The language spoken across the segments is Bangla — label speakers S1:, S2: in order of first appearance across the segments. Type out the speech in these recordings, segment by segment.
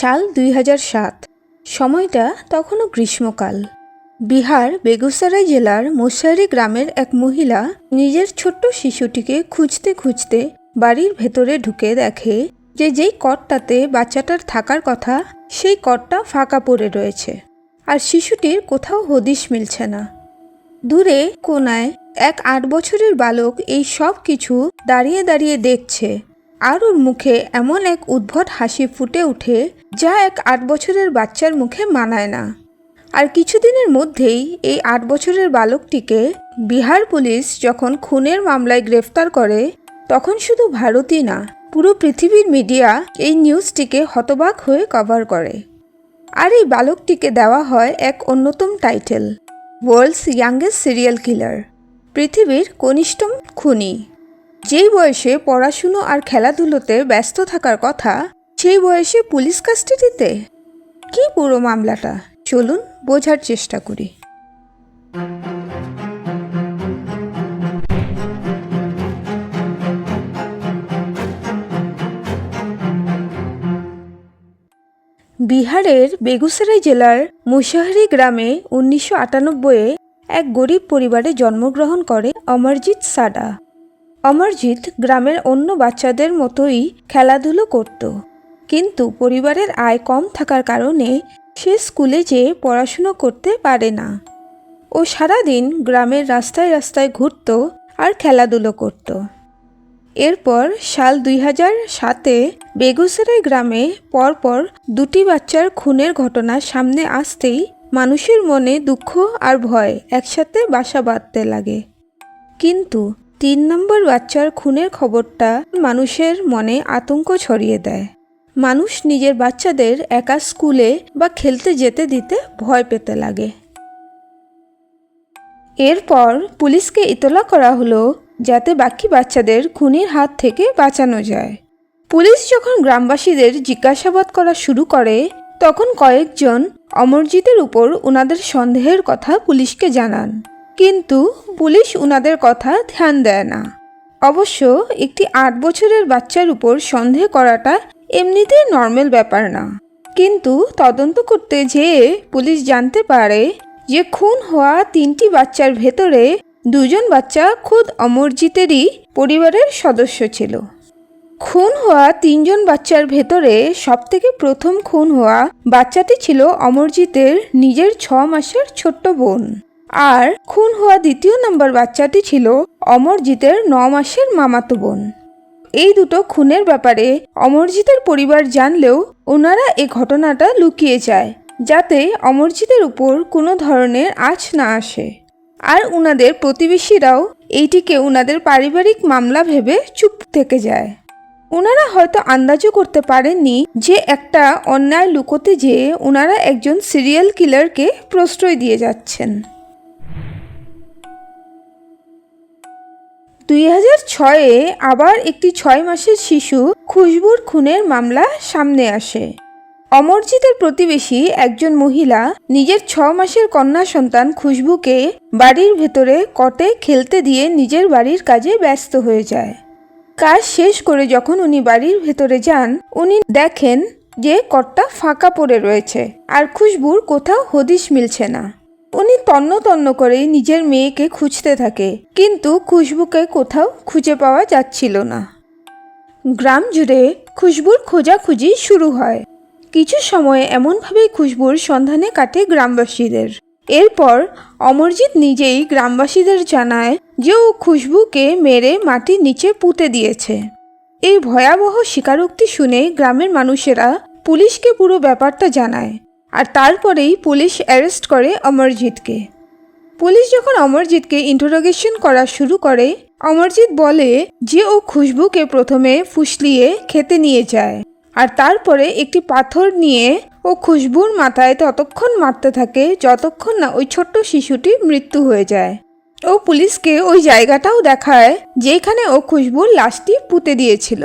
S1: সাল 2007। সময়টা তখনও গ্রীষ্মকাল। বিহার বেগুসরাই জেলার মুশারি গ্রামের এক মহিলা নিজের ছোট্ট শিশুটিকে খুঁজতে খুঁজতে বাড়ির ভেতরে ঢুকে দেখে যে যেই কটটাতে বাচ্চাটার থাকার কথা সেই কটটা ফাঁকা পড়ে রয়েছে, আর শিশুটির কোথাও হদিশ মিলছে না। দূরে কোনায় এক 8 বছরের বালক এই সব কিছু দাঁড়িয়ে দাঁড়িয়ে দেখছে, আর ওর মুখে এমন এক উদ্ভট হাসি ফুটে ওঠে যা এক 8 বছরের বাচ্চার মুখে মানায় না। আর কিছুদিনের মধ্যেই এই 8 বছরের বালকটিকে বিহার পুলিশ যখন খুনের মামলায় গ্রেফতার করে, তখন শুধু ভারতই না, পুরো পৃথিবীর মিডিয়া এই নিউজটিকে হতবাক হয়ে কভার করে। আর এই বালকটিকে দেওয়া হয় এক অন্যতম title, world's youngest serial killer, পৃথিবীর কনিষ্ঠতম খুনি। যেই বয়সে পড়াশুনো আর খেলাধুলোতে ব্যস্ত থাকার কথা, সেই বয়সে পুলিশ কাস্টাডিতে। কি পুরো মামলাটা, চলুন বোঝার চেষ্টা করি। বিহারের বেগুসরাই জেলার মুশাহরি গ্রামে 1998-এ এক গরিব পরিবারে জন্মগ্রহণ করে অমরজিৎ সাডা। অমরজিৎ গ্রামের অন্য বাচ্চাদের মতোই খেলাধুলো করত, কিন্তু পরিবারের আয় কম থাকার কারণে সে স্কুলে যেয়ে পড়াশুনো করতে পারে না। ও সারাদিন গ্রামের রাস্তায় রাস্তায় ঘুরত আর খেলাধুলো করত। এরপর সাল 2007-এ বেগুসরাই গ্রামে পরপর 2টি বাচ্চার খুনের ঘটনা সামনে আসতেই মানুষের মনে দুঃখ আর ভয় একসাথে বাসা বাঁধতে লাগে। কিন্তু 3 নম্বর বাচ্চার খুনের খবরটা মানুষের মনে আতঙ্ক ছড়িয়ে দেয়। মানুষ নিজের বাচ্চাদের একা স্কুলে বা খেলতে যেতে দিতে ভয় পেতে লাগে। এরপর পুলিশকে ইতলা করা হলো যাতে বাকি বাচ্চাদের খুনির হাত থেকে বাঁচানো যায়। পুলিশ যখন গ্রামবাসীদের জিজ্ঞাসাবাদ করা শুরু করে, তখন কয়েকজন অমরজিতের উপর উনাদের সন্দেহের কথা পুলিশকে জানান, কিন্তু পুলিশ উনাদের কথা ধ্যান দেয় না। অবশ্য একটি 8 বছরের বাচ্চার উপর সন্দেহ করাটা এমনিতেই নর্মাল ব্যাপার না, কিন্তু তদন্ত করতে যেয়ে পুলিশ জানতে পারে যে খুন হওয়া 3টি বাচ্চার ভেতরে 2জন বাচ্চা খুদ অমরজিতেরই পরিবারের সদস্য ছিল। খুন হওয়া 3জন বাচ্চার ভেতরে সবথেকে প্রথম খুন হওয়া বাচ্চাটি ছিল অমরজিতের নিজের 6 মাসের ছোট্ট বোন, আর খুন হওয়া 2য় নম্বর বাচ্চাটি ছিল অমরজিতের 9 মাসের মামাতো বোন। এই দুটো খুনের ব্যাপারে অমরজিতের পরিবার জানলেও ওনারা এই ঘটনাটা লুকিয়ে যায়, যাতে অমরজিতের উপর কোনো ধরনের আঁচ না আসে। আর উনাদের প্রতিবেশীরাও এইটিকে উনাদের পারিবারিক মামলা ভেবে চুপ থেকে যায়। ওনারা হয়তো আন্দাজও করতে পারেননি যে একটা অন্যায় লুকোতে যেয়ে ওনারা একজন সিরিয়াল কিলারকে প্রশ্রয় দিয়ে যাচ্ছেন। 2006-এ আবার একটি 6 মাসের শিশু খুশবুর খুনের মামলা সামনে আসে। অমরজিতের প্রতিবেশী একজন মহিলা নিজের 6 মাসের কন্যা সন্তান খুশবুকে বাড়ির ভেতরে কটে খেলতে দিয়ে নিজের বাড়ির কাজে ব্যস্ত হয়ে যায়। কাজ শেষ করে যখন উনি বাড়ির ভেতরে যান, উনি দেখেন যে কটটা ফাঁকা পড়ে রয়েছে আর খুশবুর কোথাও হদিশ মিলছে না। উনি তন্ন তন্ন করে নিজের মেয়েকে খুঁজতে থাকে, কিন্তু খুশবুকে কোথাও খুঁজে পাওয়া যাচ্ছিল না। গ্রাম জুড়ে খুশবুর খোঁজাখুঁজি শুরু হয়। কিছু সময় এমনভাবেই খুশবুর সন্ধানে কাটে গ্রামবাসীদের। এরপর অমরজিৎ নিজেই গ্রামবাসীদের জানায় যে ও খুশবুকে মেরে মাটির নিচে পুঁতে দিয়েছে। এই ভয়াবহ স্বীকারোক্তি শুনে গ্রামের মানুষেরা পুলিশকে পুরো ব্যাপারটা জানায়, আর তারপরেই পুলিশ অ্যারেস্ট করে অমরজিৎকে। পুলিশ যখন অমরজিৎকে ইন্টারোগেশন করা শুরু করে, অমরজিৎ বলে যে ও খুশবুকে প্রথমে ফুসলিয়ে খেতে নিয়ে যায়, আর তারপরে একটি পাথর নিয়ে ও খুশবুর মাথায় ততক্ষণ মারতে থাকে যতক্ষণ না ওই ছোট্ট শিশুটির মৃত্যু হয়ে যায়। ও পুলিশকে ওই জায়গাটাও দেখায় যেখানে ও খুশবুর লাশটি পুঁতে দিয়েছিল।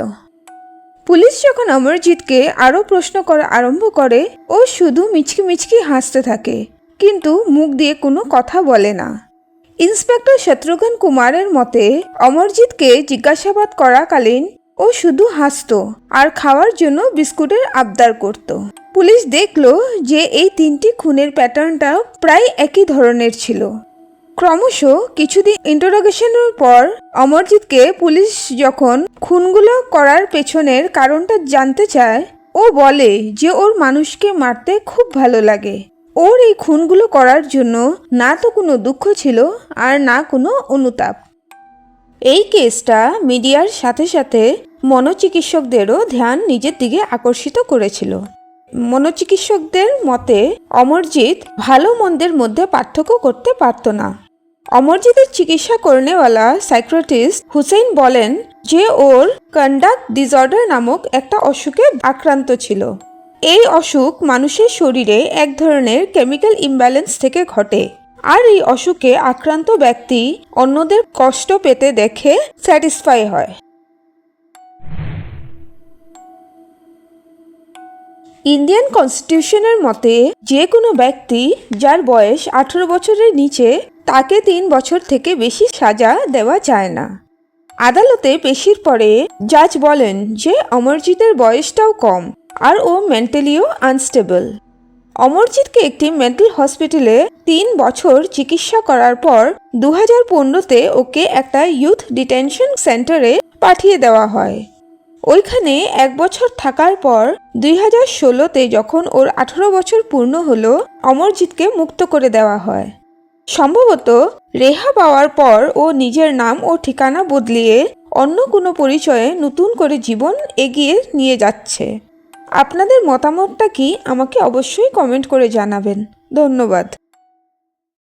S1: পুলিশ যখন অমরজিৎকে আরও প্রশ্ন করা আরম্ভ করে, ও শুধু মিচকি মিচকি হাসতে থাকে, কিন্তু মুখ দিয়ে কোনো কথা বলে না। ইন্সপেক্টর শত্রুঘ্ন কুমারের মতে অমরজিৎকে জিজ্ঞাসাবাদ করাকালীন ও শুধু হাসতো আর খাওয়ার জন্য বিস্কুটের আবদার করত। পুলিশ দেখলো যে এই 3টি খুনের প্যাটার্নটা প্রায় একই ধরনের ছিল। ক্রমশ কিছুদিন ইন্টারোগেশনের পর অমরজিৎকে পুলিশ যখন খুনগুলো করার পেছনের কারণটা জানতে চায়, ও বলে যে ওর মানুষকে মারতে খুব ভালো লাগে। ওর এই খুনগুলো করার জন্য না তো কোনো দুঃখ ছিল আর না কোনো অনুতাপ। এই কেসটা মিডিয়ার সাথে সাথে মনোচিকিৎসকদেরও ধ্যান নিজের দিকে আকর্ষিত করেছিল। মনোচিকিৎসকদের মতে অমরজিৎ ভালো মন্দের মধ্যে পার্থক্য করতে পারত না। অমরজিতের চিকিৎসা করনেওয়ালা সাইকিয়াট্রিস্ট হুসেইন বলেন যে ওর কন্ডাক্ট ডিসঅর্ডার নামক একটা অসুখে আক্রান্ত ছিল। এই অসুখ মানুষের শরীরে এক ধরনের কেমিক্যাল ইমব্যালেন্স থেকে ঘটে, আর এই অসুখে আক্রান্ত ব্যক্তি অন্যদের কষ্ট পেতে দেখে স্যাটিসফাই হয়। ইন্ডিয়ান কনস্টিটিউশনের মতে যে কোনো ব্যক্তি যার বয়স 18 বছরের নিচে তাকে 3 বছর থেকে বেশি সাজা দেওয়া যায় না। আদালতে পেশির পরে জাজ বলেন যে অমরজিতের বয়সটাও কম আর ও মেন্টালিও আনস্টেবল। অমরজিৎকে একটি মেন্টাল হসপিটালে 3 বছর চিকিৎসা করার পর 2015-তে ওকে একটা ইউথ ডিটেনশন সেন্টারে পাঠিয়ে দেওয়া হয়। ওইখানে 1 বছর থাকার পর 2016-তে যখন ওর 18 বছর পূর্ণ হলো, অমরজিৎকে মুক্ত করে দেওয়া হয়। সম্ভবত রেহা পাওয়ার পর ও নিজের নাম ও ঠিকানা বদলিয়ে অন্য কোনো পরিচয়ে নতুন করে জীবন এগিয়ে নিয়ে যাচ্ছে। আপনাদের মতামতটা কি আমাকে অবশ্যই কমেন্ট করে জানাবেন। ধন্যবাদ।